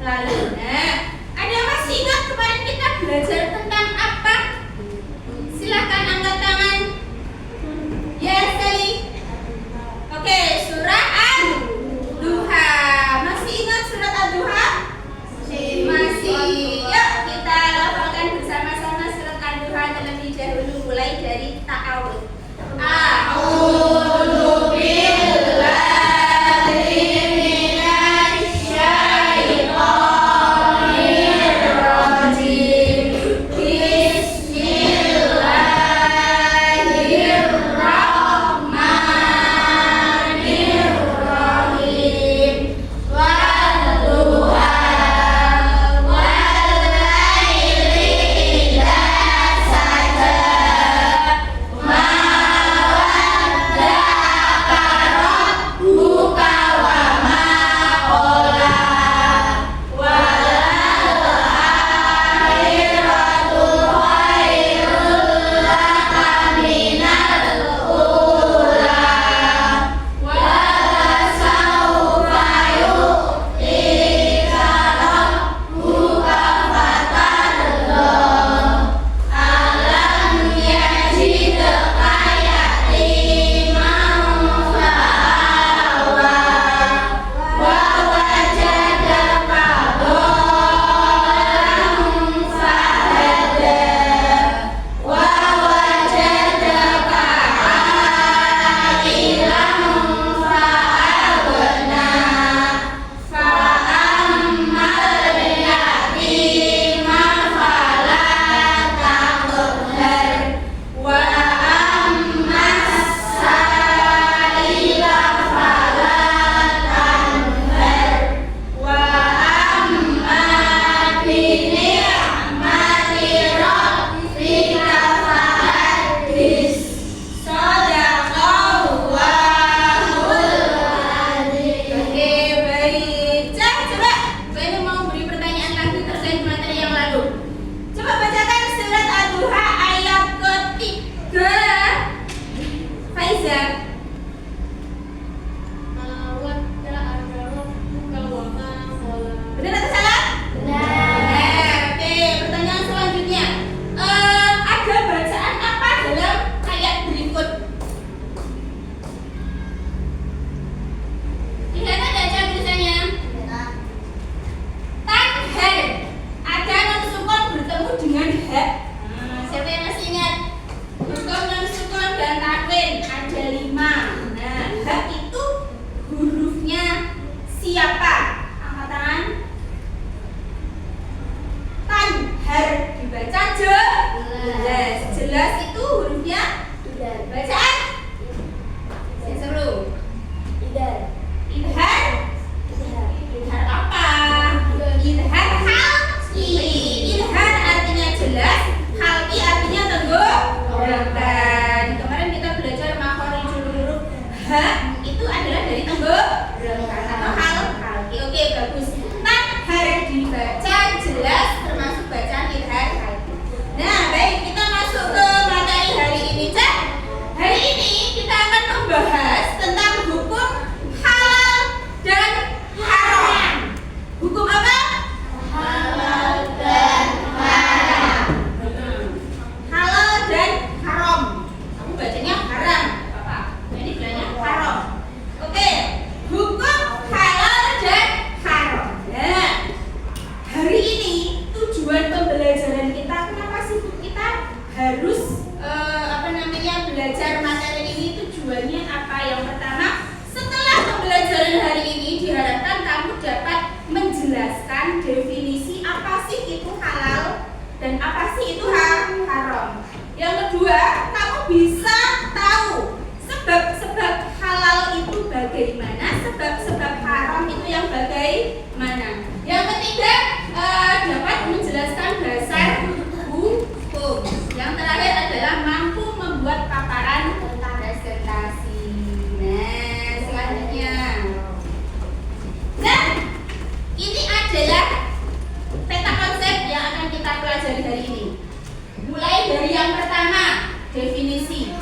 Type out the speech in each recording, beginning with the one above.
lalu. Nah, ada yang masih ingat kemarin kita belajar tentang apa? Silakan angkat tangan. Ya sekali. Oke, surah Ad-Duha. Masih ingat surat Ad-Duha? Masih. Yuk kita lafalkan bersama-sama surat Ad-Duha terlebih dahulu, mulai dari ta'awudz. A'udzu billahi minasy syaithanir rajim. Bismillahirrahmanirrahim. Wadduha wal-laili idza saja. Ma wadda'aka rabbuka wa ma qala. Wal-akhiratu khairul laka minal ula. Walasawfa yu'tika rabbuka fatarda. Alam yajidka yatiman fa'awa. Wa wajadaka dhallan fahada. Wa wajadaka 'ailan fa'aghna. Fa'ammal yatima fala taqhar. Wa ammas sa'ila fala tanhar. Wa amma bi ni'mati rabbika fahaddits. Shadaqallahul adzim. Oke, baik. Cak, coba Benu mau beri pertanyaan lagi terkait materi yang lalu. Coba bacakan surat Ad-Duha ayat ketiga. Faiza. Benar atau salah? Benar. Oke, pertanyaan selanjutnya. Ada bacaan apa dalam ayat berikut? Lihat ada aja tulisannya. Tanhar. Ada non sukun bertemu dengan ha. Siapa yang masih ingat? Hukum non sukun dan takwin ada 5. Nah, ha itu hurufnya siapa? Angkat tangan. Tanhar dibaca jelas. Jelas itu hurufnya bacaan. Saya seru. Idhar. Idhar apa? Idhar halqi. Idhar artinya jelas, halqi artinya tenggorokan. Kemarin kita belajar makhorijul huruf. Ha itu adalah dari tenggorokan atau halqi. Oke, bagus. Tanhar dibaca jelas termasuk bacaan idhar halqi. Nah, baik, kita masuk ke materi hari ini, Cak. Hari ini kita akan membahas tentang hukum halal dan haram. Hukum apa? Halal dan haram. Halal dan haram. Kamu bacanya haram, Bapak. Nah, ini bilangnya haram. Oke. Hukum halal dan haram. Nah, hari ini tujuan pembelajaran kita, kenapa sih kita harus belajar materi ini? Tujuannya apa? Yang pertama, setelah pembelajaran hari ini diharapkan kamu dapat menjelaskan definisi apa sih itu halal dan apa sih itu haram. Yang kedua, kamu bisa tahu sebab-sebab halal itu bagaimana, sebab-sebab haram itu yang bagaimana. Yang ketiga, dapat menjelaskan dasar hukum. Yang terakhir adalah mampu membuat paparan presentasi. Nah, selanjutnya. Nah, ini adalah peta konsep yang akan kita pelajari hari ini. Mulai dari yang pertama, definisi.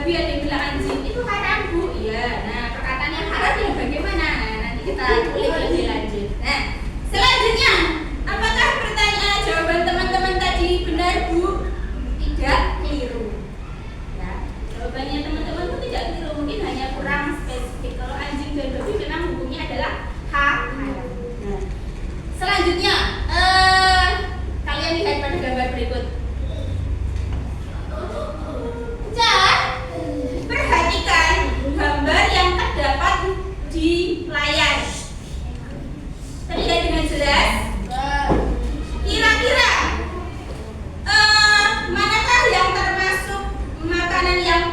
babi, ada yang bilang anjing. Itu haram, Bu. Iya. Nah, perkataan yang haram yang bagaimana? Nah, nanti kita kulik lebih lanjut. Nah, selanjutnya, apakah pertanyaan jawaban teman-teman tadi benar, Bu? Tidak, keliru. Ya, jawabannya teman-teman itu tidak keliru, mungkin hanya kurang spesifik. Kalau anjing dan babi memang hukumnya adalah haram. Nah, selanjutnya, kalian lihat pada gambar berikut. Perhatikan gambar yang terdapat di layar. Terlihat dengan jelas. Kira-kira manakah yang termasuk makanan yang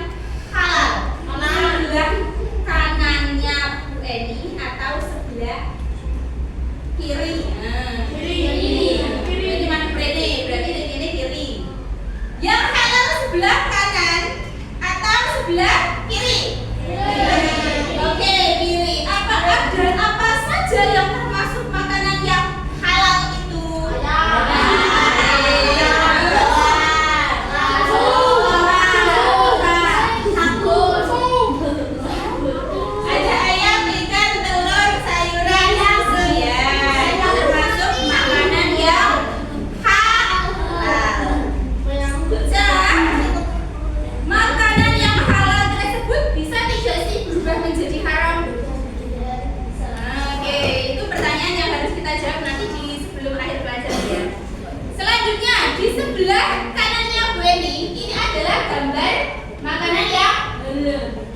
halal? Sebelah kanannya Bu Eni atau sebelah kiri? Kiri. Berarti mana berarti? Berarti ini kiri. Yang halal sebelah kanan atau sebelah kiri? Oke, kiri. Apa saja yang termasuk makanan yang halal itu? Ada ayam, ikan, telur, sayuran, ya. Itu termasuk makanan yang halal. Makanan yang halal tersebut bisa tidak sih berubah menjadi haram? Oke, itu pertanyaan yang harus kita jawab nanti di sebelum akhir pelajaran ya. Selanjutnya, di sebelah kanannya Bu Eni, ini adalah gambar makanan yang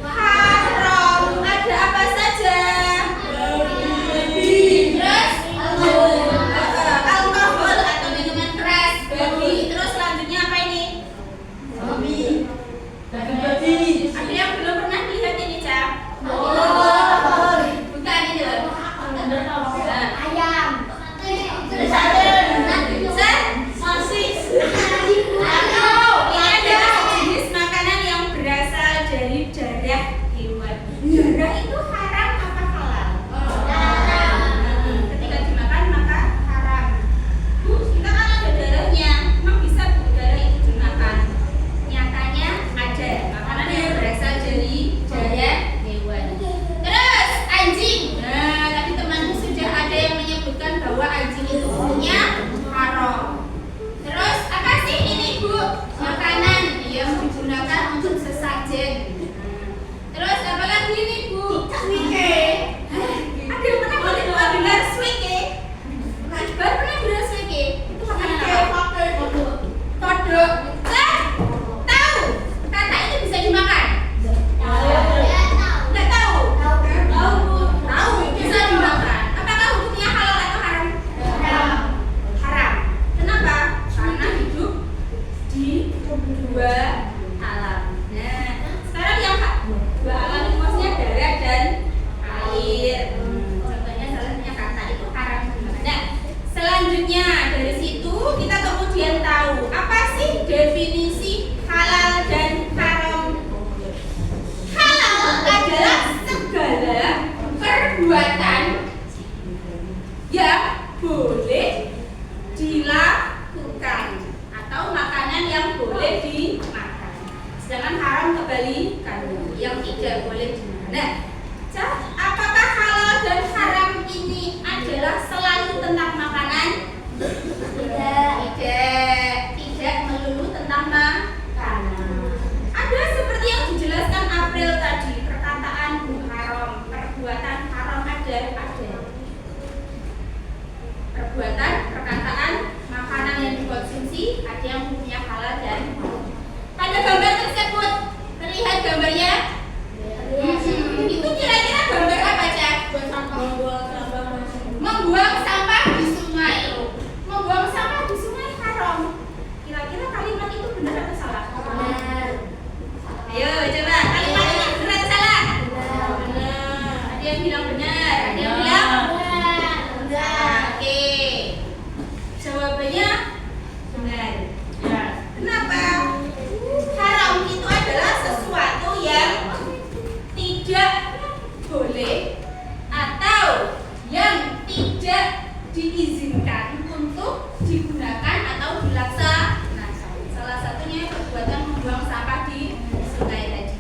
haram. Ada apa saja? Terus alkohol atau minuman keras, babi. Terus selanjutnya apa ini? Ada yang belum pernah lihat ini, Cap? Bukan ini loh. Ayam. Sosis. Ini adalah jenis makanan yang berasal dari darah hewan. Darah itu haram apa halal? Ketika dimakan maka haram. Bu, kita kan ada darahnya. Emang bisa Bu darah itu dimakan? Nyatanya ada makanan yang berasal dari darah hewan. Terus anjing. Nah, tadi temanku sudah ada yang menyebutkan bahwa anjing itu hukumnya haram. Terus apa sih ini Bu? Makanan yang digunakan untuk sesajen. Terus apa lagi ini Bu? Swike. Ada yang pernah dengar swike? Baru pernah dengar swike? Itu makanan apa? Kodok. Tahu? Kata itu bisa dimakan? Nggak tahu? Tahu bisa dimakan. Apakah hukumnya halal atau haram? Haram. Kenapa? Karena hidup di dua alam. Nah, sekarang yang dua alam itu maksudnya darat dan air. Contohnya salah satunya kata itu haram. Nah, selanjutnya dari situ kita kemudian tahu apa sih definisi halal dan haram. Halal adalah segala perbuatan yang boleh dilakukan atau makanan yang boleh dimakan. Sedangkan haram kebalikannya, yang tidak boleh dimakan. Nah, apakah halal dan haram ini adalah selalu tentang makanan? Tidak melulu tentang makanan. Ada seperti yang dijelaskan April tadi, perkataan haram, perbuatan haram ada. Perbuatan, perkataan, makanan yang dikonsumsi ada yang hukumnya halal dan haram. Pada gambar tersebut terlihat gambarnya. Itu kira-kira gambar apa, Cak? Membuang sampah di sungai. Membuang sampah di sungai haram. Kira-kira kalimat itu benar atau salah? Benar. Ayo coba, kalimat ini benar atau salah? Benar. Ada yang bilang benar, ada yang bilang benar. Oke. Jawabannya benar. Kenapa? Haram itu adalah sesuatu yang tidak boleh atau yang tidak diizinkan untuk digunakan atau dilaksanakan. Salah satunya perbuatan membuang sampah di sungai tadi.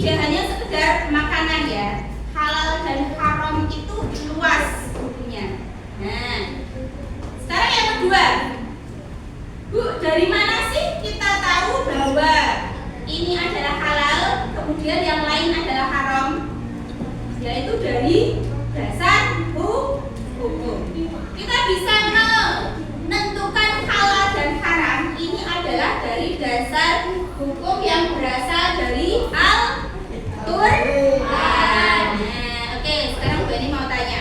tidak hanya sekedar makanan ya. Halal dan haram itu luas bukunya. Nah, sekarang yang kedua, Bu, dari mana sih kita tahu bahwa ini adalah halal, kemudian yang lain adalah haram? Yaitu dari dasar hukum. Kita bisa menentukan halal dan haram ini adalah dari dasar hukum yang berasal dari Al-Qur'an. Nah, oke, sekarang Bu Eni mau tanya.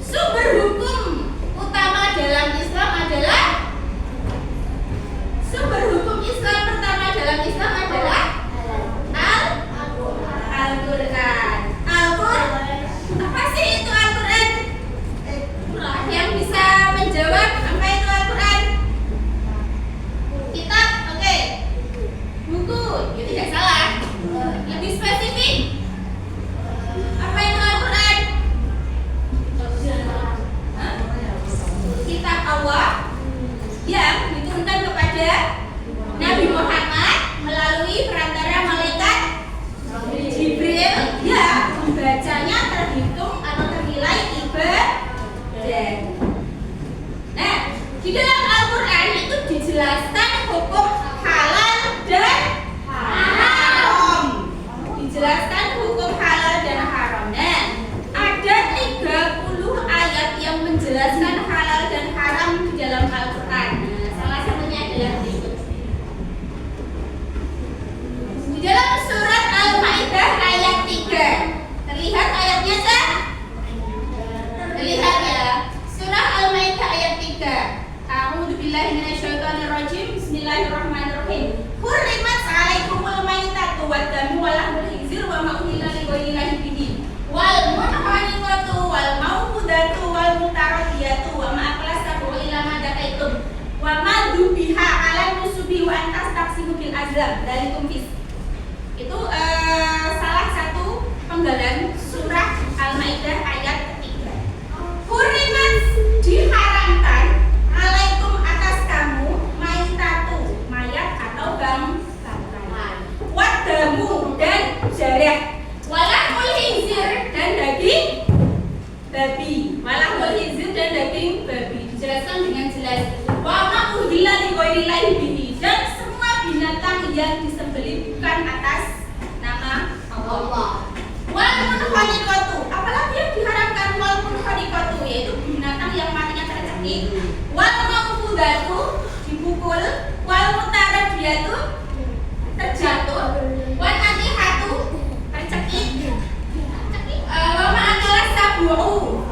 Sumber hukum utama dalam Islam adalah Al-Qur'an. Apa sih itu Al-Qur'an? Yang bisa menjawab apa itu Al-Qur'an? Kitab, oke. Buku, itu tidak salah. Lebih spesifik, apa itu Al-Qur'an? Kitab Allah yang diturunkan kepada Nabi Muhammad melalui perantara malaikat Jibril yang membacanya terhitung atau ternilai ibadah. Nah, di dalam Al-Qur'an itu dijelaskan hukum halal dan haram. Dijelaskan hukum halal dan haram. Nah, ada 30 ayat yang menjelaskan halal dan haram di dalam Al-Qur'an. Nah, salah satunya adalah berikut. Di dalam surat Al-Maidah ayat 3. Terlihat ayatnya, Cak? Terlihat ya. Surah Al-Maidah ayat 3. A'udzubillahi minasyaitonirrajim. Bismillahirrahmanirrahim. Hurrimat 'alaikumul maitatu wad-damu wa lahmul khinzir wa ma uhilla li ghairillahi bihi wal munkhaniqatu wal mawqudatu wal mutaradiyatu wa ma akala sabu illa ma dakaitum wa ma dubiha 'ala nusubi wa antas taqsimu bil azlam dalikum fis. Itu salah satu penggalan surah Al-Maidah ayat ketiga. Hurrimat, diharamkan, alaikum atas kamu, maitatu, mayat atau bangkai, wadamu dan jarah, walahmul khinzir dan daging babi, walahmul khinzir dan daging babi. Dijelaskan dengan jelas. Wa ma uhilla li ghairillahi bihi, dan semua binatang yang disembelih bukan atas nama Allah. Wal munkhaniqatu, apalagi yang diharamkan wal munkhaniqatu, yaitu binatang yang matanya tercekik. Wal mawqudatu, dipukul. Wal mutaradiyatu, terjatuh. Wal natihatu, tercekik. Wa ma akala sabu,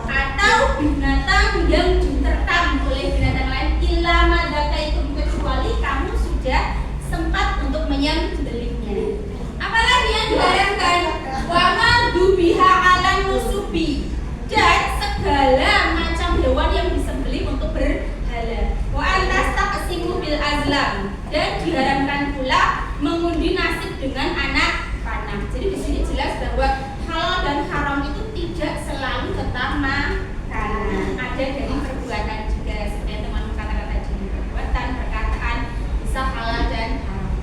atau binatang yang diterkam oleh binatang lain. Illa ma dakaitum, kecuali kamu sudah sempat untuk menyembelihnya. Apalagi yang diharamkan? Wa ma dubiha 'ala nusubi, dan segala macam hewan yang disembelih untuk berhala. Wa antas taqsimu bil azlam, dan diharamkan pula mengundi nasib dengan anak panah. Jadi di sini jelas bahwa halal dan haram itu tidak selalu tentang makanan. Ada dari perbuatan juga, seperti teman katakan tadi, perbuatan, perkataan bisa halal dan haram.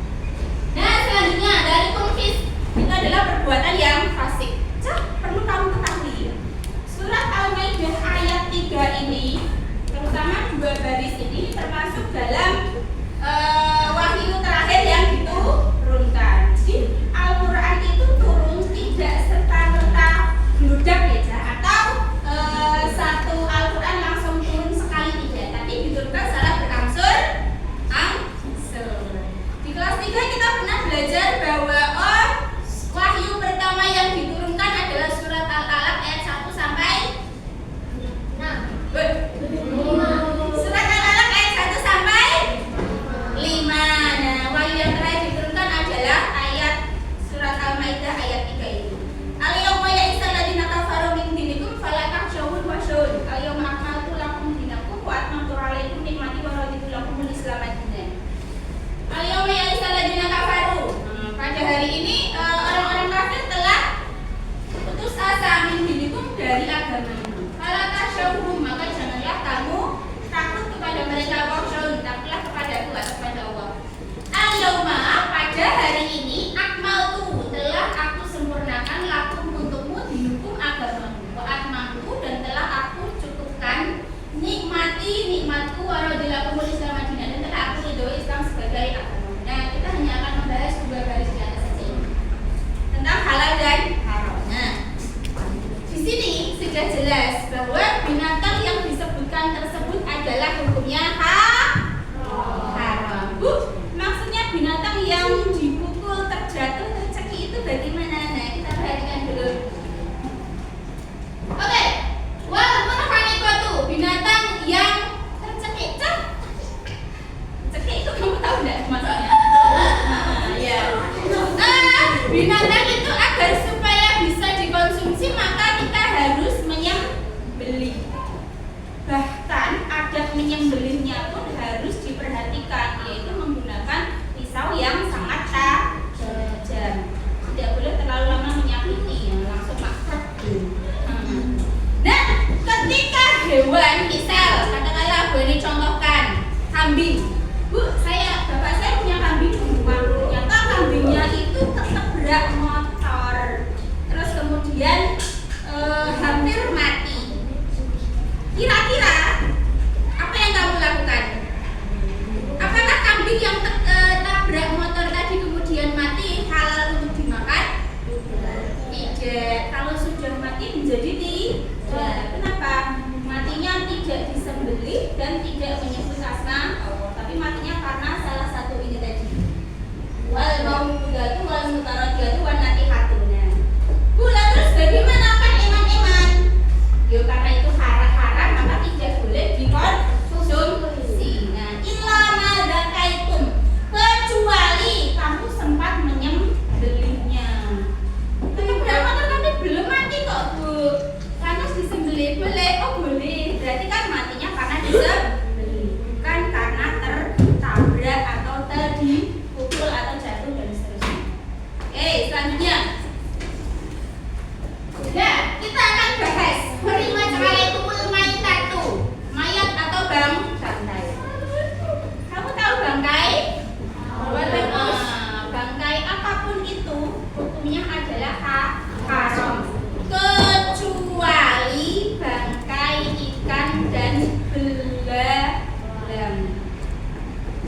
Nah, selanjutnya dari konfis itu adalah perbuatan yang fasik. Perlu kamu ketahui, surat Al-Maidah ayat 3 ini, terutama 2 baris ini termasuk dalam wahyu terakhir yang diturunkan. Jadi Al-Quran itu turun tidak serta-merta bludak ya, atau satu Al-Quran langsung turun sekali tidak, tapi diturunkan secara berangsur-angsur. Di kelas 3 kita pernah belajar bahwa wahyu pertama yang diturunkan adalah surat Al-Alaq ayat 1 sampai 6. Surat Al-Alaq ayat 1 sampai 5. Nah, wahyu yang terakhir diturunkan adalah ayat surat Al-Maidah ayat 3 ini. Al-yawma ya'isal ladzina kafaru min dinikum fala takhshawhum wakhshawun. Al-yawma akmaltu lakum dinakum wa atmamtu 'alaikum ni'mati wa raditu lakumul Islam dinan. Al-yawma ya'isal ladzina kafaru. Pada hari ini orang-orang kafir telah putus asa min dinikum, dari agamamu. Fala takhshawhum, maka janganlah kamu takut kepada mereka, wakhshawun, takutlah kepadaku atau kepada Allah. Al-yawma, pada hari ini, akmaltu, telah jelas bahwa binatang yang disebutkan tersebut adalah hukumnya haram. Bu, maksudnya binatang yang dipukul, terjatuh, tercekik itu bagaimana? Nah, kita perhatikan dulu. Oke, wal munkhaniqatu, binatang yang tercekik. Cekik itu kamu tahu enggak maksudnya? Ya. Binatang itu agar supaya bisa dikonsumsi maka kita harus menyembelih. Bahkan adat menyembelihnya pun harus diperhatikan, yaitu menggunakan pisau yang sangat tajam. Tidak boleh terlalu lama menyakiti, langsung makrab. Nah, ketika hewan, misal katakanlah boleh contohkan kambing. Bu, bapak saya punya kambing di rumah. Ternyata kambingnya itu ketabrak motor, terus kemudian hampir mati. Kira-kira apa yang kamu lakukan? Apakah kambing yang tabrak motor tadi kemudian mati halal untuk dimakan? Tidak. Kalau sudah mati menjadi tidak. Kenapa? Matinya tidak disembelih dan tidak menyebut asma Allah, tapi matinya karena salah satu ini tadi. Wal maudatu wal mutaradiyatu wan natihatuna. Bu, terus bagaimana kan iman-iman? Yo, karena itu haram maka tidak boleh dikonsumsi. Nah, illa ma zakaitum, kecuali kamu sempat menyembelihnya. Tabrak motor tapi belum mati kok, Bu. Lantas disembelih boleh? Oh, boleh. Berarti kan matinya karena disembelih, bukan karena tertabrak atau dipukul atau jatuh dan seterusnya. Oke, selanjutnya. Nah, kita akan bahas hurimat alaikumul maitatu, mayat atau bangkai. Kamu tahu bangkai? Bangkai apapun itu hukumnya adalah haram, kecuali bangkai ikan dan belalang.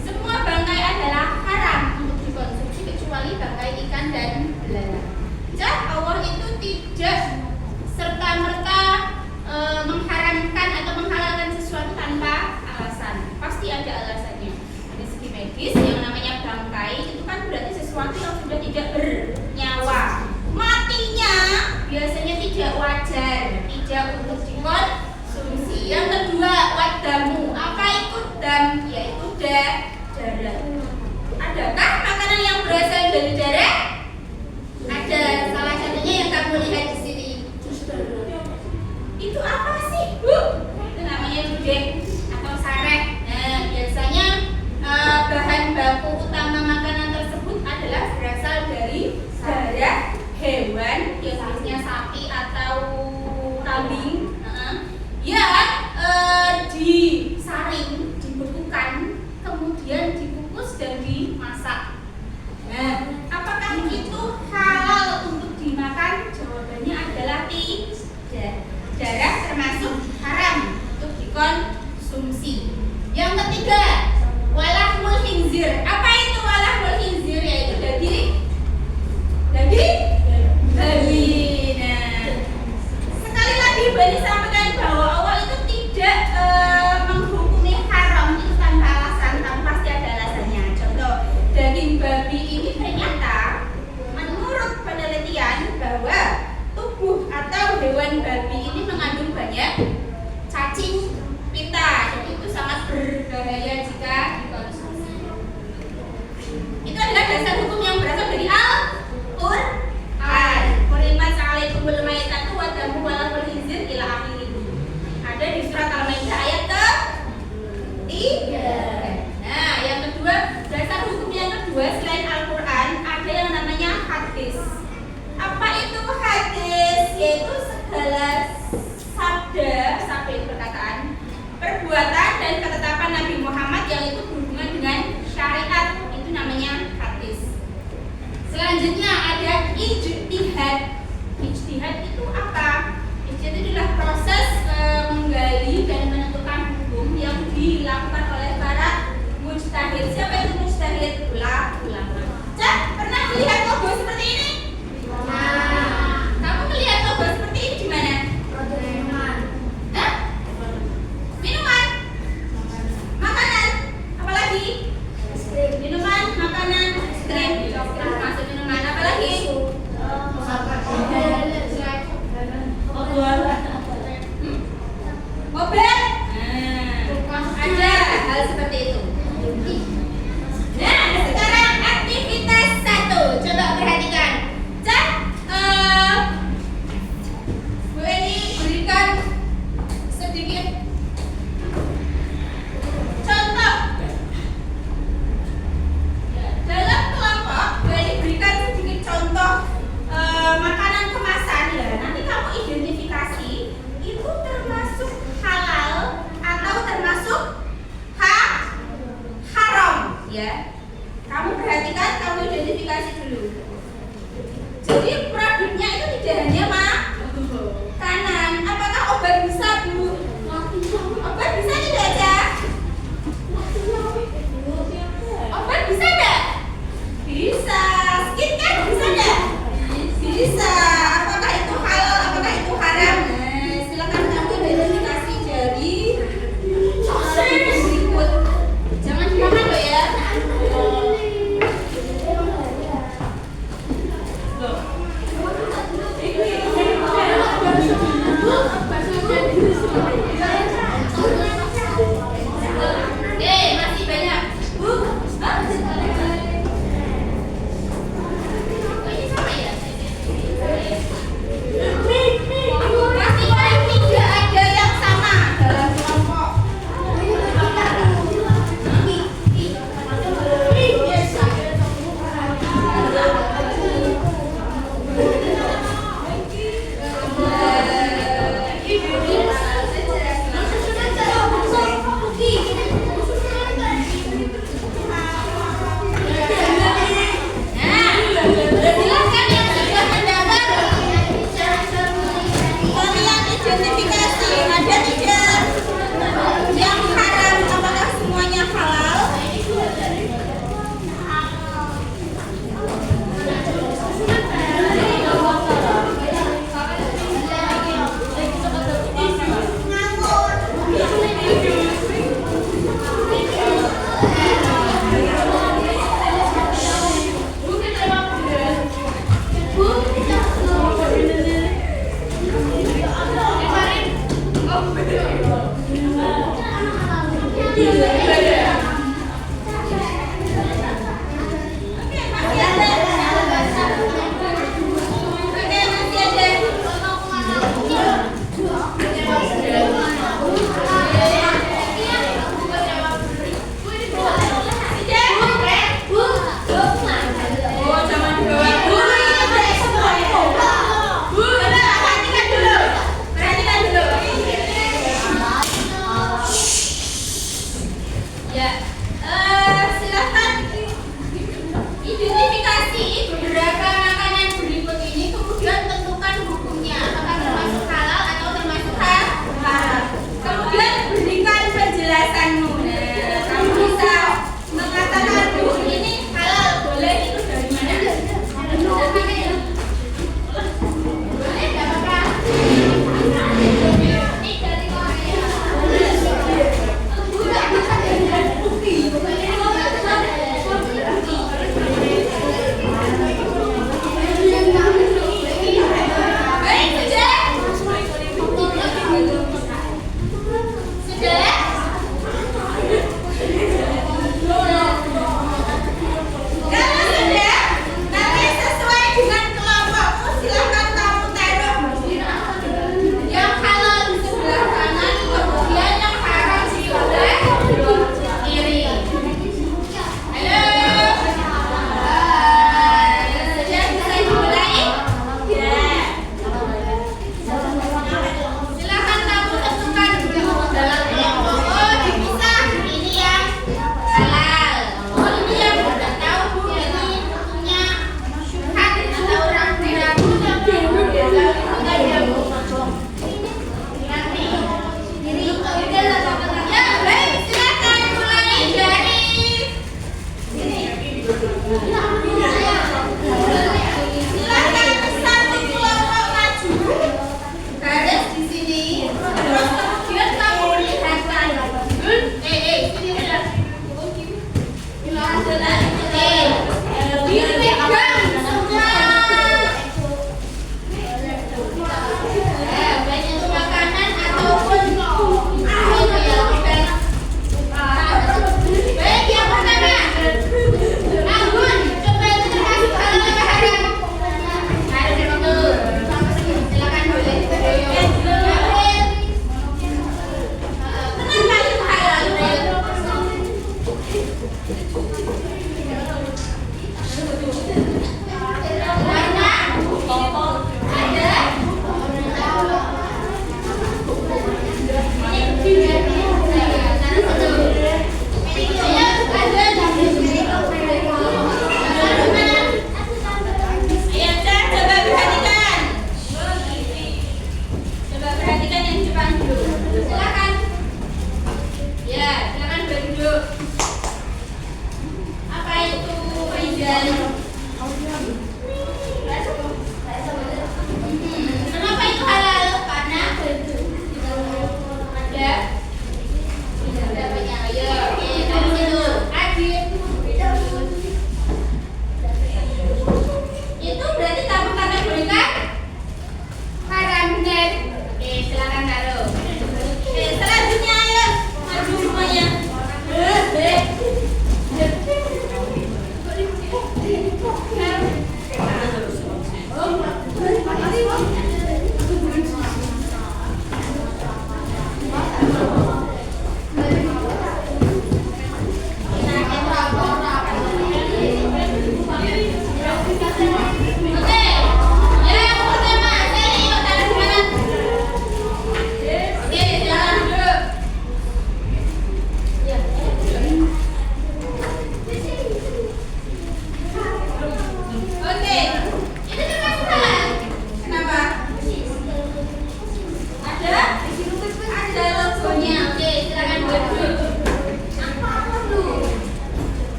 Semua bangkai adalah haram untuk dikonsumsi kecuali bangkai ikan dan belalang. Allah itu tidak serta-merta mengharamkan atau menghalalkan sesuatu tanpa alasan. Pasti ada alasannya. Dari segi medis, yang namanya bangkai itu kan berarti sesuatu yang sudah tidak bernyawa. Matinya biasanya tidak wajar, tidak untuk dikonsumsi. Yang kedua, wadamu. Apa itu dam? Yaitu darah. Adakah makanan yang berasal dari darah? Ada. Salah satunya yang kamu lihat di sini. Itu apa sih, Bu? Itu namanya dudek atau sarek. Nah, biasanya bahan baku utama makanan tersebut adalah berasal dari darah hewan, biasanya sapi atau kambing, yang disaring, dibekukan, kemudian dikukus dan dimasak. Nah, apakah itu halal untuk dimakan? Jawabannya adalah tidak. Darah termasuk haram untuk dikonsumsi. Yang ketiga, walahmul khinzir. Apa itu walahmul khinzir? Yaitu daging babi. Nah, sekali lagi Bani sampaikan bahwa Allah itu tidak menghukumi haram itu tanpa alasan, tapi pasti ada alasannya. Contoh, daging babi ini ternyata menurut penelitian bahwa tubuh atau hewan babi ini mengandung banyak cacing pita, dan itu sangat berbahaya jika dikonsumsi. Itu adalah dasar hukum yang berasal dari Al-Qur'an. Hurimat alaikumul maitatu wa damu wa lahmul khinzir ila akhirih. Ada di surat Al-Maidah ayat ke-3. Nah, yang kedua, dasar hukum yang kedua selain Al-Qur'an ada yang namanya hadis. Apa itu hadis? Yaitu segala sabda itu perkataan, perbuatan dan ketetapan Nabi Muhammad yang itu berhubungan dengan syariat, itu namanya hadis. Selanjutnya ada ijtihad. Ijtihad itu apa? Ijtihad itu adalah proses menggali dan menentukan hukum yang dilakukan oleh para mujtahid. Siapa itu mujtahid? Ulama. Cak, pernah melihat logo seperti ini? Nah, kamu melihat logo seperti ini di mana?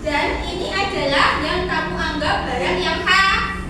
Dan ini adalah yang kamu anggap barang yang halal.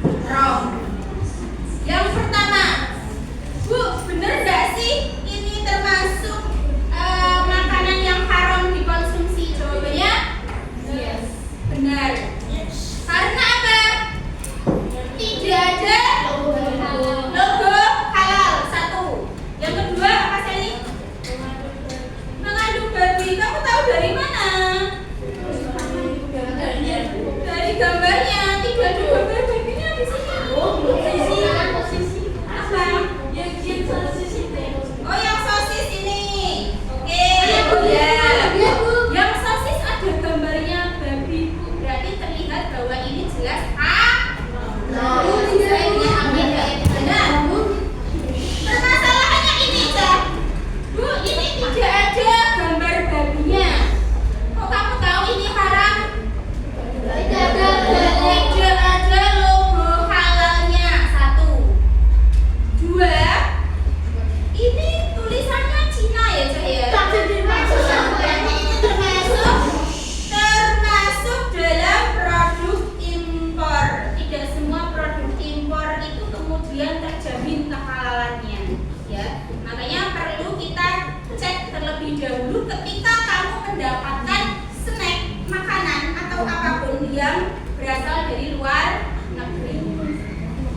berasal dari luar negeri.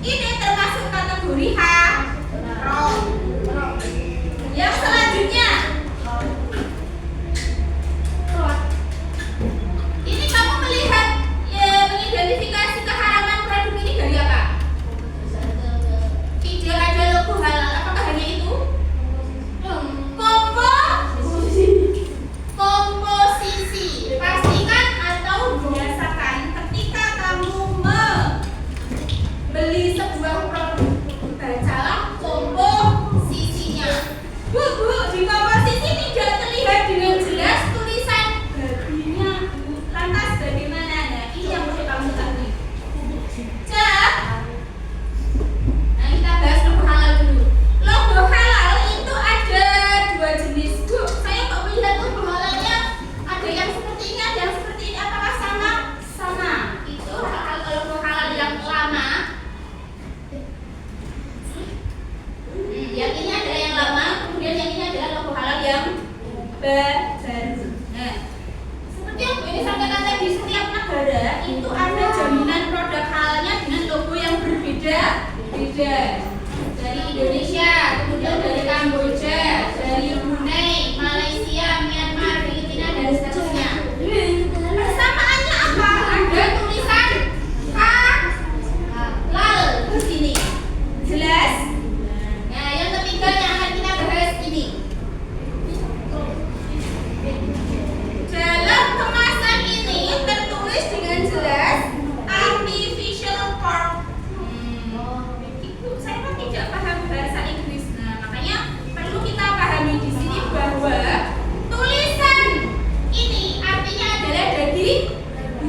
Ini termasuk kategori haram. Yang selanjutnya, ini kamu melihat mengidentifikasi keharaman produk ini dari apa? Tidak ada logo halal. Apakah hanya itu? Komposisi. Pastikan atau biasakan ketika kamu membeli sebuah produk, bacalah komposisinya. Bu, di komposisi tidak terlihat dengan jelas tulisan babinya. Lantas bagaimana? Nah, ini yang perlu kamu ketahui. Cek. Nah, kita bahas logo halal dulu. Logo halal itu ada dua jenis. Bu, saya kok melihat logo halalnya ada yang seperti ini, ada yang seperti ini. Apakah sama? Sama. Itu logo halal yang lama. Yang ini adalah yang lama, kemudian yang ini adalah logo halal yang baru. Nah, seperti yang Bu ini sampaikan tadi, setiap negara itu ada jaminan produk halalnya dengan logo yang berbeda-beda. Dari Indonesia, kemudian dari Kamboja, dari Brunei, Malaysia, Myanmar, Filipina, dan seterusnya. Persamaannya apa? Ada tulisan halal di sini. Jelas? Nah, yang ketiga yang akan kita bahas ini. Dalam kemasan ini tertulis dengan jelas artificial pork. Ibu, saya kan tidak paham bahasa Inggris. Nah, makanya perlu kita pahami di sini bahwa tulisan ini artinya adalah daging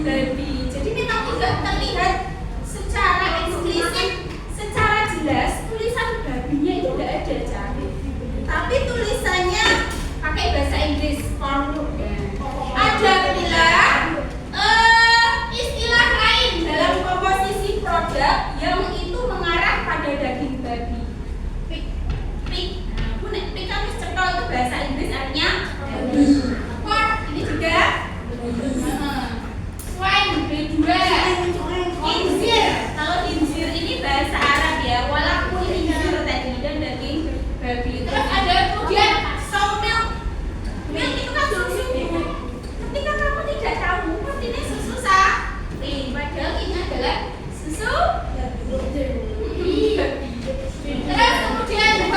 babi. Jadi memang tidak terlihat secara eksplisit, secara jelas tulisan babinya itu tidak ada, Cak. Tapi tulisannya pakai bahasa Inggris pork. Ada pula istilah lain dalam komposisi produk yang itu mengarah pada daging babi. Pig. Nah, Bu nek pig kan wis cetha itu bahasa Inggris artinya babi. Pork ini juga swine B2. Khinzir. Kalau khinzir ini bahasa Arab ya, walaupun khinzir tadi dan daging babi. Terus ada kemudian soy milk. Milk itu kan susu. Ketika kamu tidak tahu, ini susu sapi, padahal ini adalah susu babi. Terus kemudian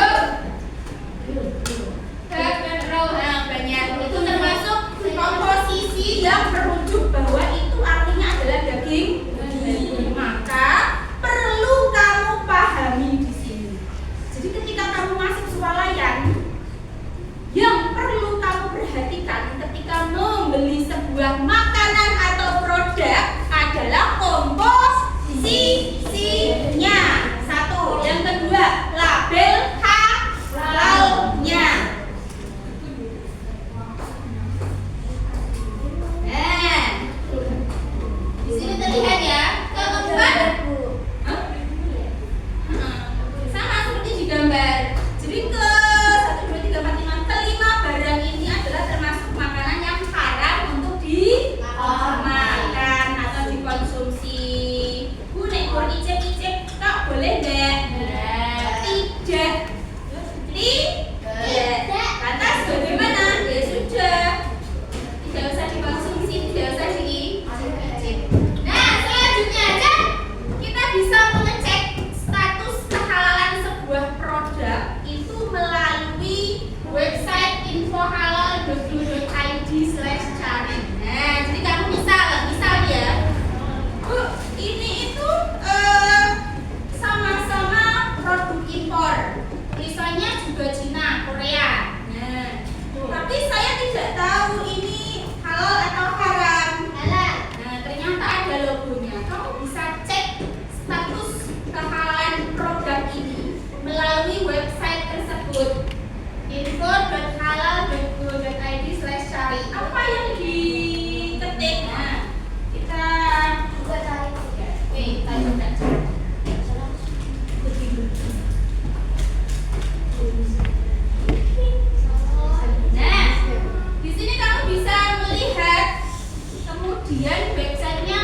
banyak itu termasuk komposisi yang merujuk bahwa itu artinya adalah daging babi. Maka perlu kamu pahami di sini. Jadi ketika kamu masuk swalayan, yang perlu kamu perhatikan ketika membeli sebuah makanan atau produk adalah komposisinya. Satu. Yang kedua, label halalnya. Nah, di sini terlihat ya. Keempat, sama seperti di gambar. Jadi ke 1, 2, 3, 4, 5, kelima barang ini adalah termasuk makanan yang haram untuk dimakan atau dikonsumsi. Bu, nek mau icip-icip tak boleh deh? Tidak. Lantas bagaimana? Ya sudah, tidak usah dikonsumsi, tidak usah diicip. Nah, selanjutnya aja kita bisa mengecek status kehalalan sebuah produk itu melalui website infohalal.go.id/cari. Nah, jadi kamu misal ya, Bu, ini itu sama-sama produk impor. Tulisannya juga Cina, Korea. Nah, tapi saya tidak tahu ini halal atau haram. Halal. Nah, ternyata ada logonya. Kamu bisa cek status kehalalan produk ini melalui website tersebut info.halal.go.id/cari. Apa yang diketik? Nah, kita coba cari. Oke, kita coba cari. Nah, di sini kamu bisa melihat kemudian websitenya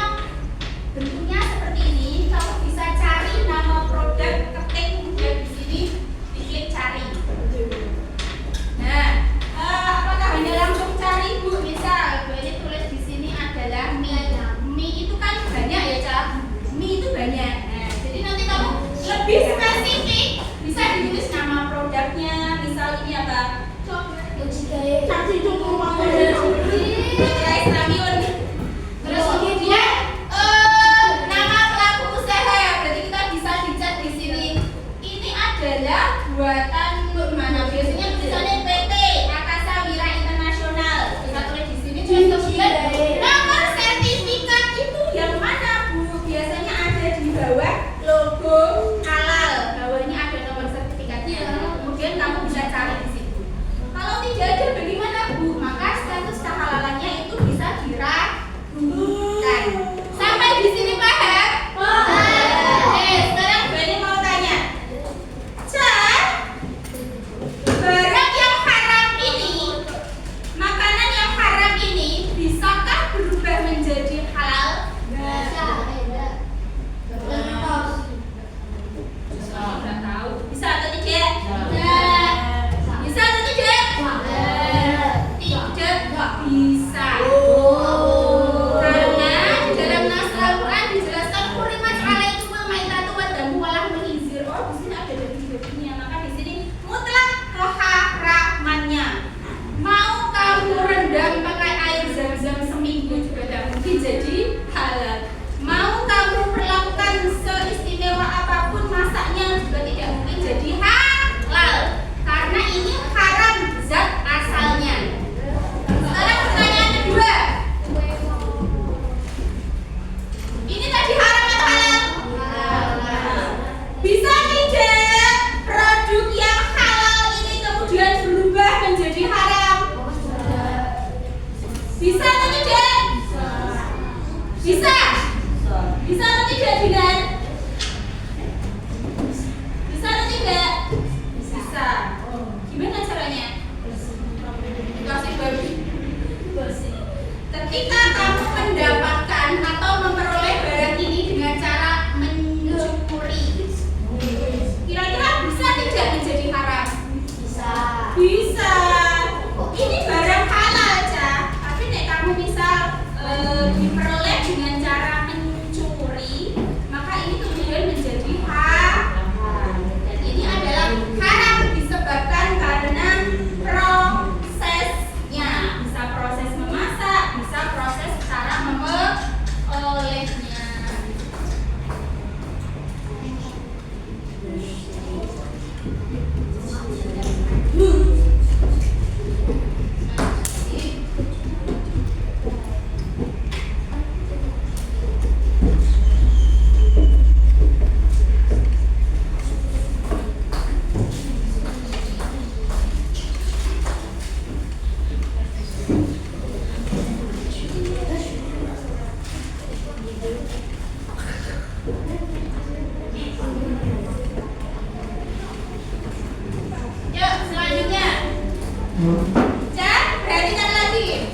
Perhatikan lagi.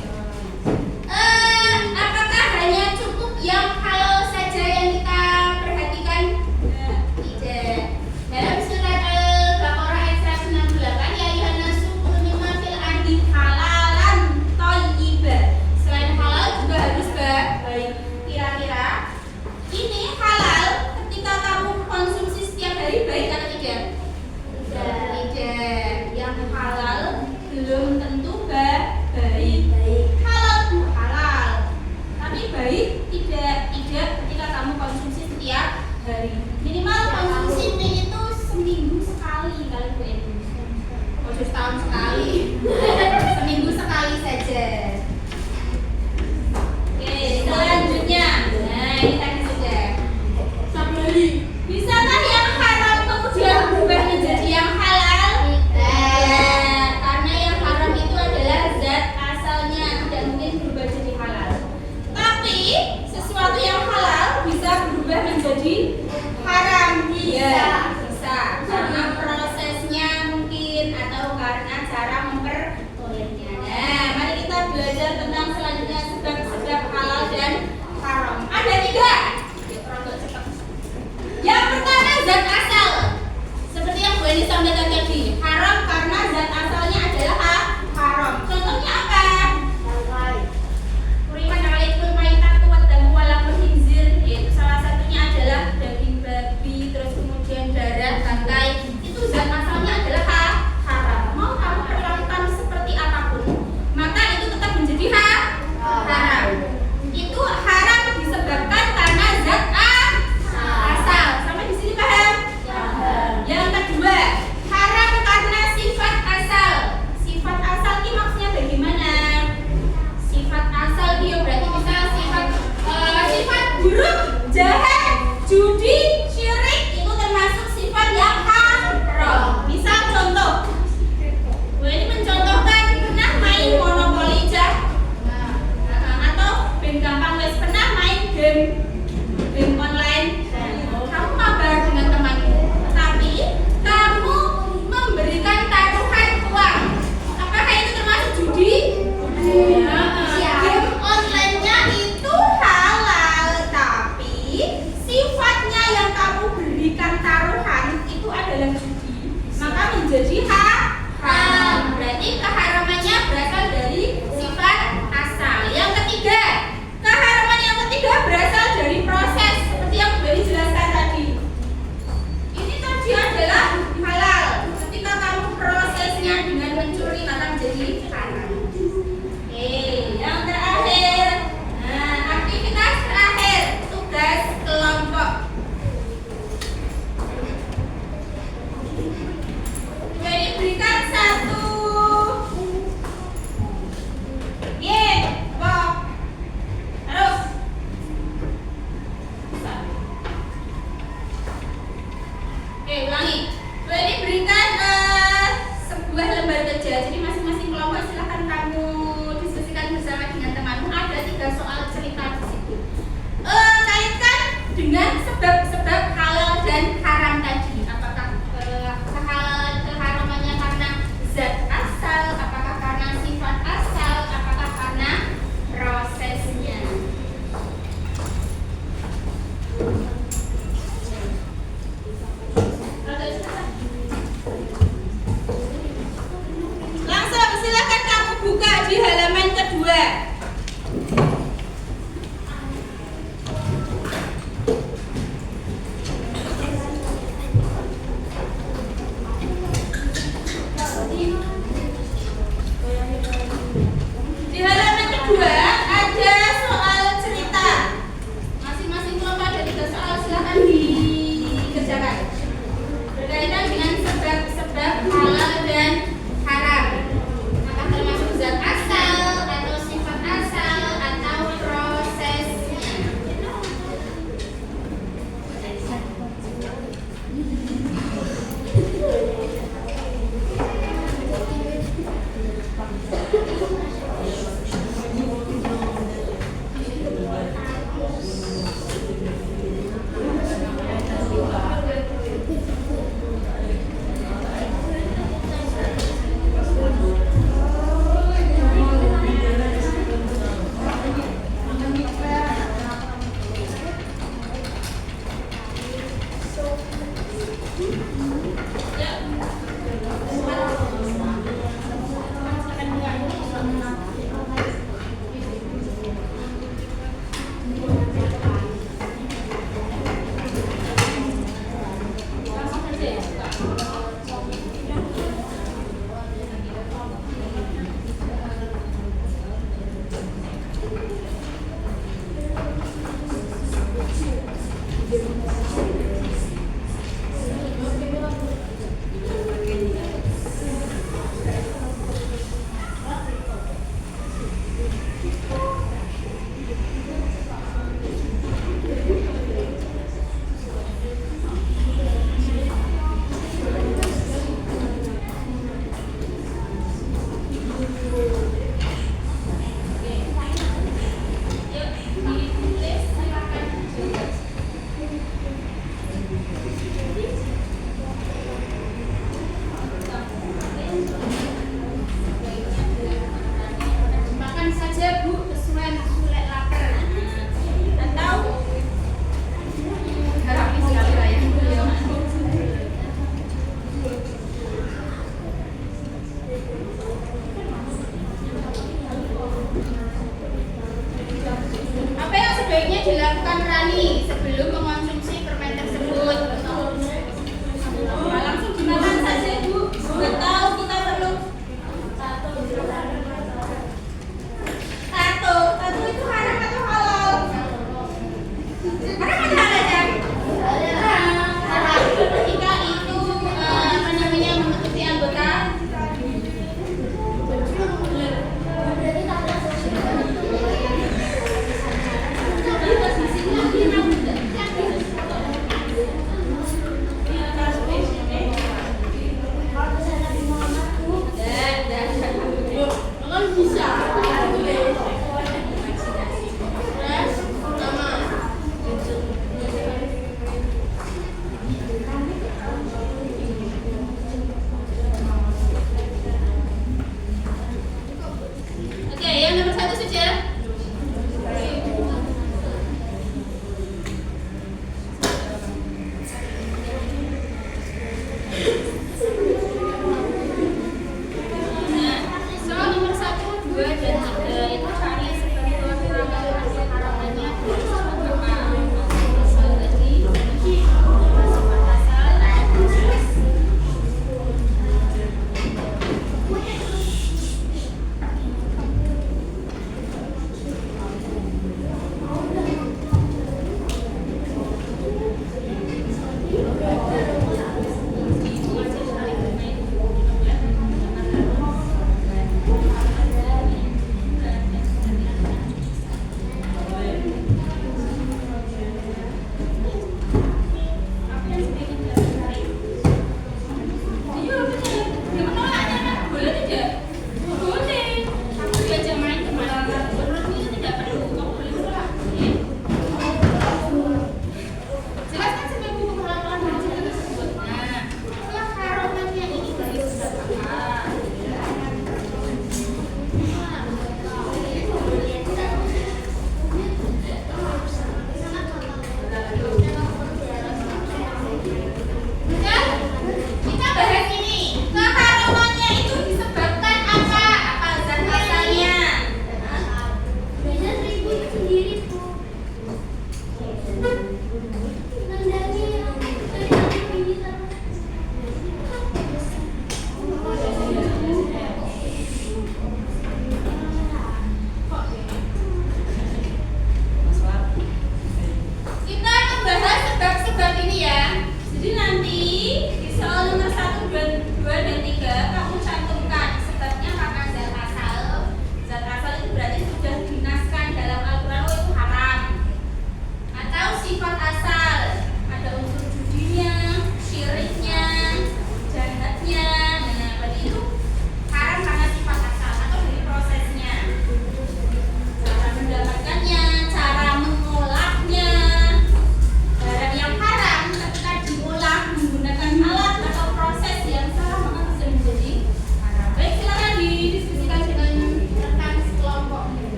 Apakah hanya cukup yang halal saja yang kita perhatikan? Tidak. Dalam surat Al-Baqarah ayat 168, ya ayyuhan nasu kulu mimma fil ardi halalan thayyiban. Selain halal juga harus baik. Kira-kira ini halal ketika kamu konsumsi setiap hari baik atau tidak? Tidak. Yang halal belum tentu baik. Halal itu halal, tapi baik tidak ketika kamu konsumsi setiap hari. Minimal konsumsi mie itu seminggu sekali kali Bu Eni. Oh, setahun sekali. Seminggu sekali saja. Oke, selanjutnya. Nah, ini tadi sudah. Sabari. Bisakah yang haram kemudian berubah menjadi yang halal? Tidak. Karena yang haram itu adalah zat asalnya, tidak mungkin berubah jadi halal. Tapi sesuatu yang halal bisa berubah menjadi haram. Bisa. Karena prosesnya mungkin atau karena cara memperolehnya. Nah, mari kita belajar tentang selanjutnya sebab-sebab halal dan haram. Ada 3. Yang pertama zat asal. Seperti yang Bu Eni sampaikan tadi, haram karena zat asalnya adalah haram. Contohnya apa? Kuriman alaikum maitatu wa damu wa lahmul khinzir, yaitu salah satunya adalah daging babi, terus kemudian darah bangkai. Itu zat asalnya adalah haram. Mau kamu perlakukan seperti apapun, maka itu tetap menjadi haram. Itu haram disebabkan karena zat asal. Sampai di sini paham? Yang kedua, haram karena sifat asal. Sifat asal ini maksudnya bagaimana? Sifat asal dia berarti misal sifat buruk, jahat, judi, syirik itu termasuk sifat yang haram. Misal contoh, Bu ini mencontohkan pernah main monopoli atau ben gampang wes pernah main game online. Kamu mabar dengan temanmu, tapi kamu memberikan taruhan uang. Apakah itu termasuk judi? Game online-nya itu halal, tapi sifatnya yang kamu berikan taruhan itu adalah judi, maka menjadi haram. Berarti keharamannya berasal dari sifat asal. Yang ketiga, keharaman yang ketiga berasal dari proses, seperti yang sudah dijelaskan tadi. Ini tadi adalah halal ketika kamu prosesnya dengan mencuri maka menjadi haram. Yang terakhir, aktivitas terakhir, tugas kelompok. Jadi berikan satu pok. Terus ulangi. Jadi berikan sebuah lembar kerja. Jadi masing-masing kelompok silahkan kamu diskusikan bersama dengan temanmu. Ada 3 soal cerita di situ. Kaitkan dengan sebab-sebab halal dan haram tadi. Apakah keharamannya karena zat asal, apakah karena sifat asal, apakah karena prosesnya. Langsung silakan kamu buka di halaman kedua. Di halaman kedua ada soal cerita. Masing-masing kelompok ada 3 soal, silakan dikerjakan. Berkaitan dengan sebab-sebab halal dan haram. Apakah termasuk zat asal atau sifat asal atau prosesnya?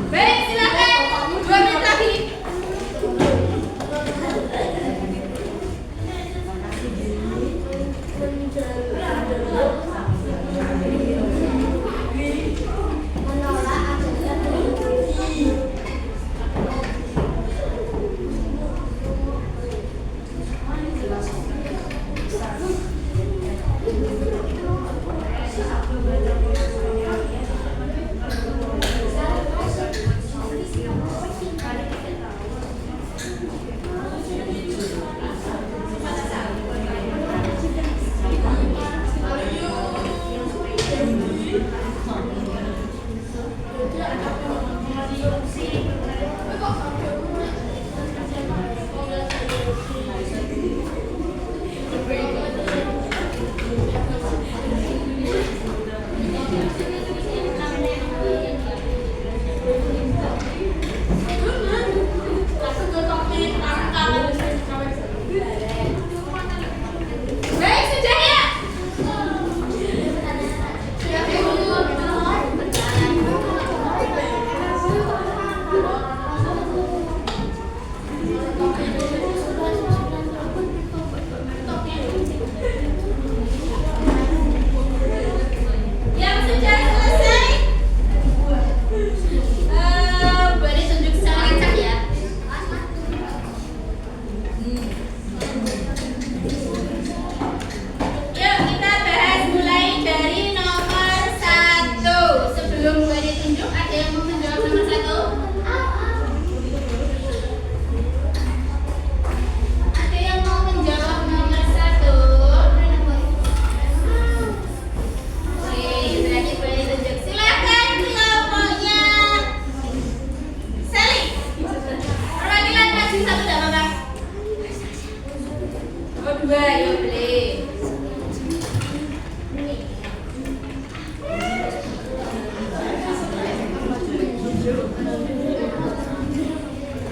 Baik, silakan. 2 menit lagi. Menolak adanya teknologi. Baik, sudah ya. Yang sudah selesai, boleh tunjuk secara acak ya. Yuk kita bahas mulai dari nomor 1. Sebelum gue ditunjuk, ada yang mau menjawab nomor 1? Ada yang mau menjawab nomor 1? Oke, berarti boleh ditunjuk. Silakan kelompoknya Sally. Perwakilan maju 1 tidak apa-apa. Oh 2, yuk boleh.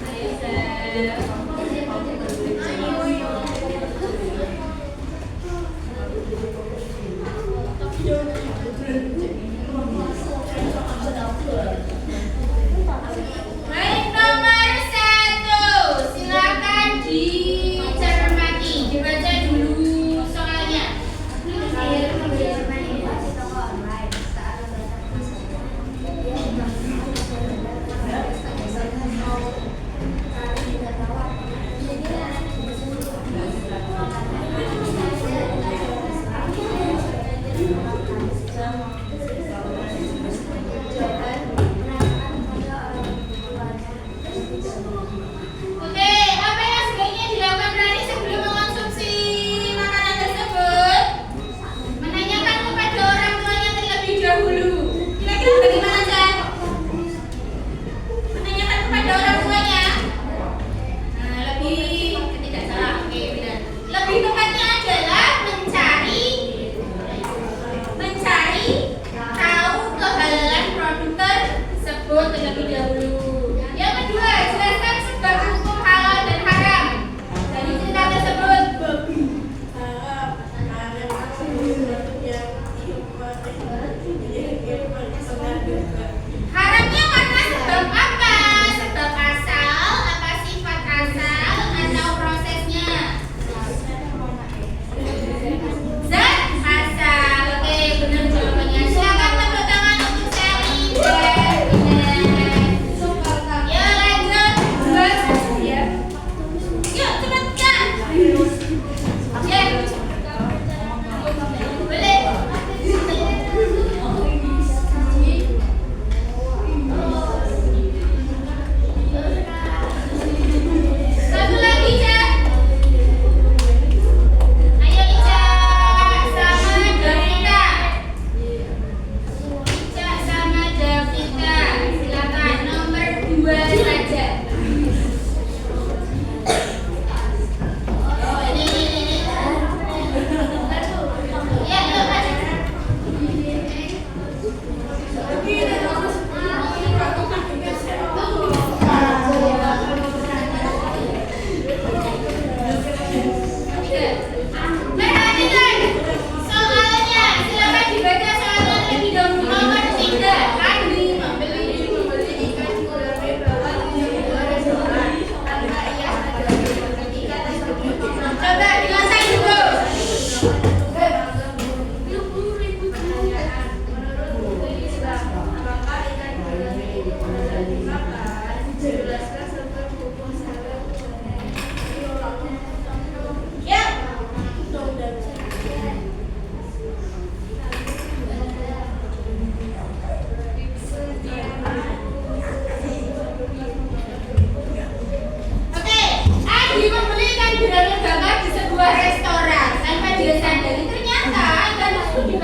Ayo, Sel. Baik, nomor 1. Silakan dicermati, dibaca dulu soalnya.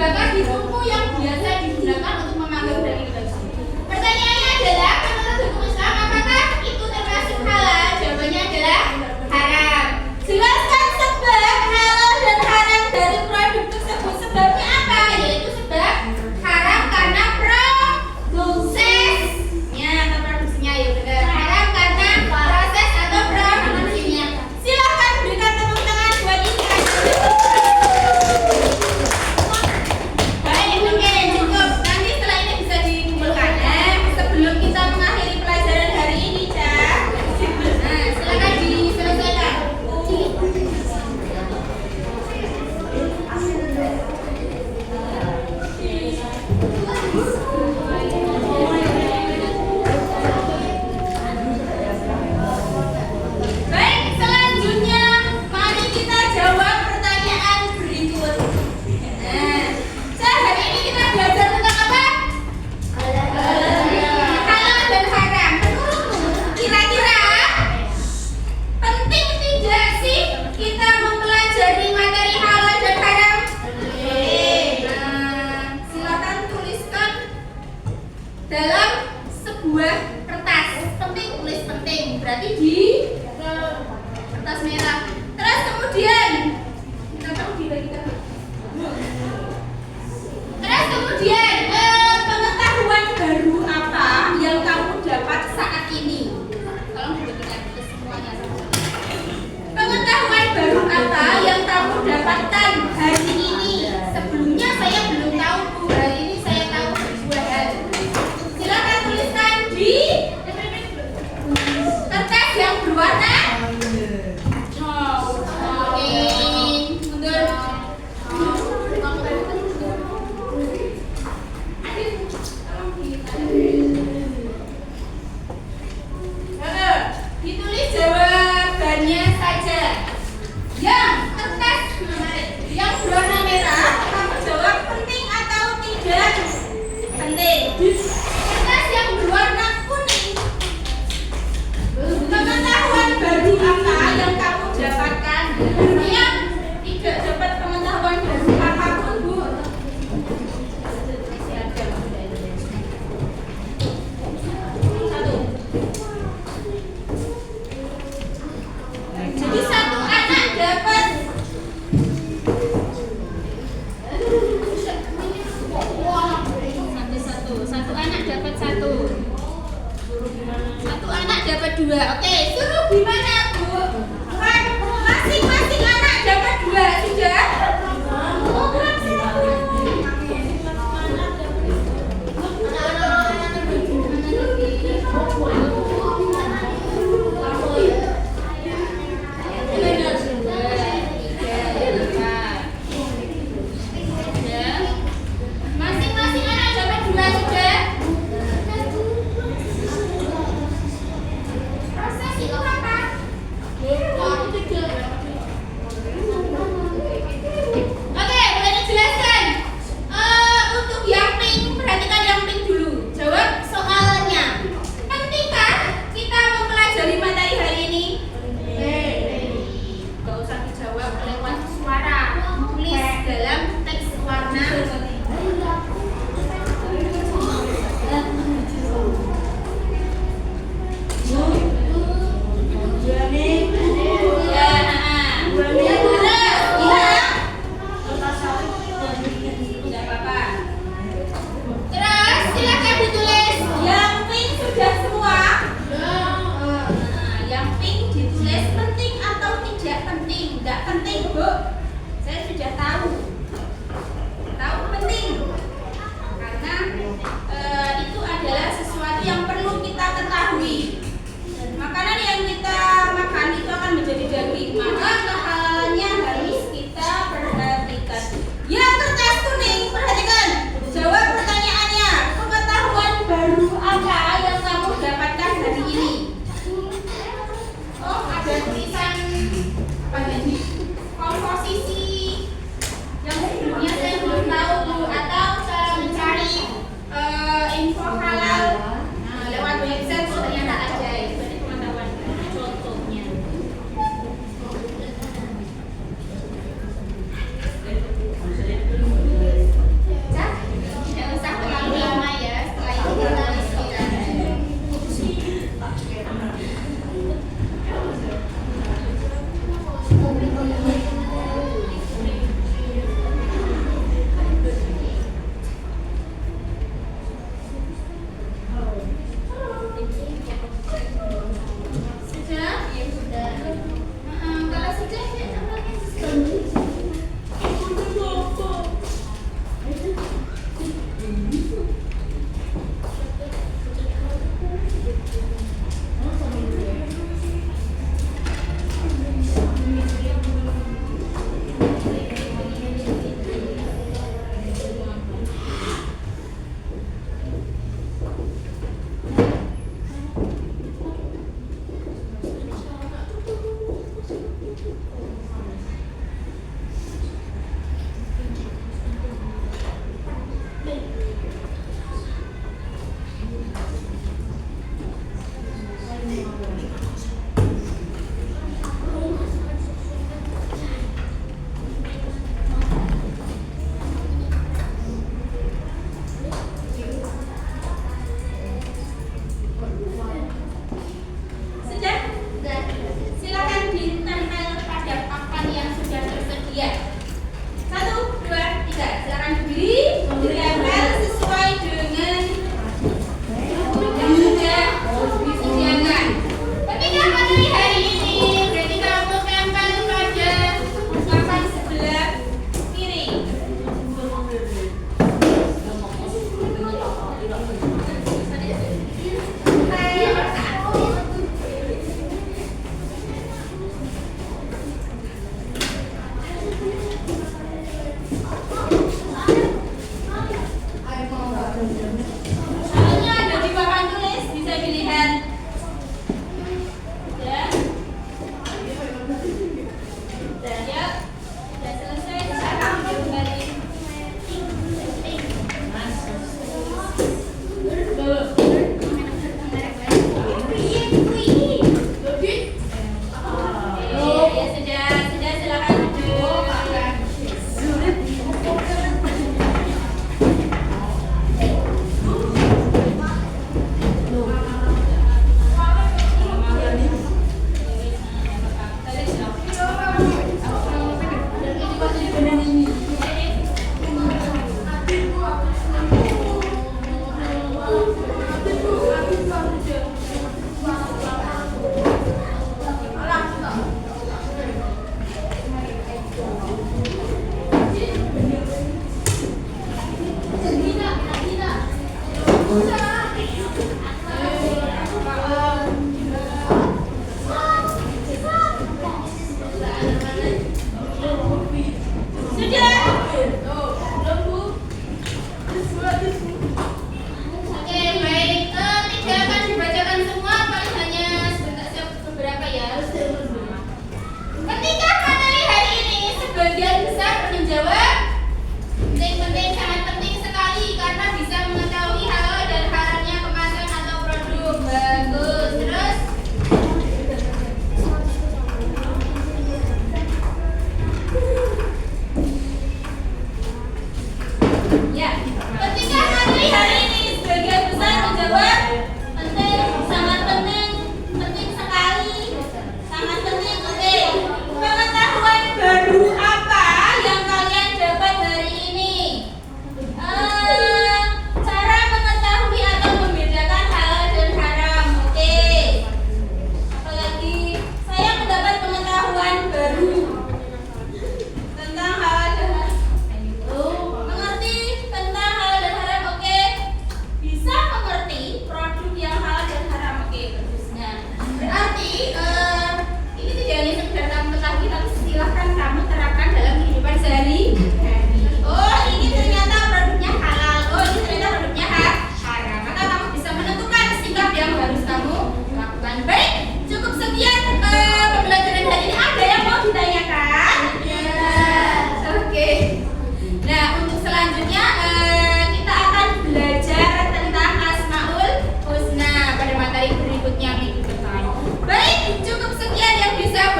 dibakar di tungku yang biasa digunakan untuk memanggang daging babi. Pertanyaannya adalah, menurut hukum Islam apakah itu termasuk halal? Jawabannya adalah haram. Jelaskan sebab halal dan haram dari produk tersebut. Sebabnya apa? Yaitu sebab haram karena prosesnya atau produksinya, ya benar. Haram karena proses atau produksinya. Silakan berikan tepuk tangan buat ini. Baik, oke, cukup. Nanti setelah ini bisa dikumpulkan. Sebelum kita mengakhiri pelajaran hari ini, Cak. Nah, silakan diselesaikan. Baik, selanjutnya mari kita jawab pertanyaan berikut. Nah, hari ini kita belajar tentang apa? Halal dan haram. Menurutmu, kira-kira penting tidak sih kita mempelajari materi halal dan haram? Nah, silakan tuliskan dalam sebuah kertas. Penting, tulis penting. Berarti di kertas merah. Terus kemudian pengetahuan baru apa yang kamu dapat saat ini? Tolong dibagikan tulis semuanya. Pengetahuan baru apa yang kamu dapatkan hari ini? Sebelumnya saya belum tahu, Bu. Hari ini saya tahu sebuah hal. Silakan tuliskan di kertas yang berwarna mundur. Ditulis jawabannya saja. Yang kertas yang berwarna merah, kamu jawab penting atau tidak? Penting. Kertas yang berwarna kuning, pengetahuan baru apa yang kamu dapatkan? Yang tidak dapat pengetahuan baru apapun, Bu. Jadi satu anak dapat satu anak dapat satu. Satu anak dapat dua. Oke, suruh gimana, Bu? Masing-masing anak dapat dua, sudah? Masing-masing anak dapat dua, sudah? Proses itu apa? Oke, boleh dijelaskan. Untuk yang pink, perhatikan yang pink dulu. Jawab soalnya. Pentingkah kita mempelajari materi hari ini? Gak usah dijawab lewat suara. Tulis dalam teks warna. Tidak apa-apa. Terus silakan ditulis. Yang pink sudah semua. Yang pink ditulis penting atau tidak penting? Tidak penting, Bu. Saya sudah tahu. Tahu penting. Karena itu adalah sesuatu yang perlu kita ketahui. Makanan yang kita makan itu akan menjadi daging, maka kehalalannya harus kita perhatikan. Yang kertas kuning, perhatikan. Jawab pertanyaannya. Pengetahuan baru apa yang kamu dapatkan hari ini? Oh, ada tulisan apa tadi? Komposisi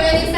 very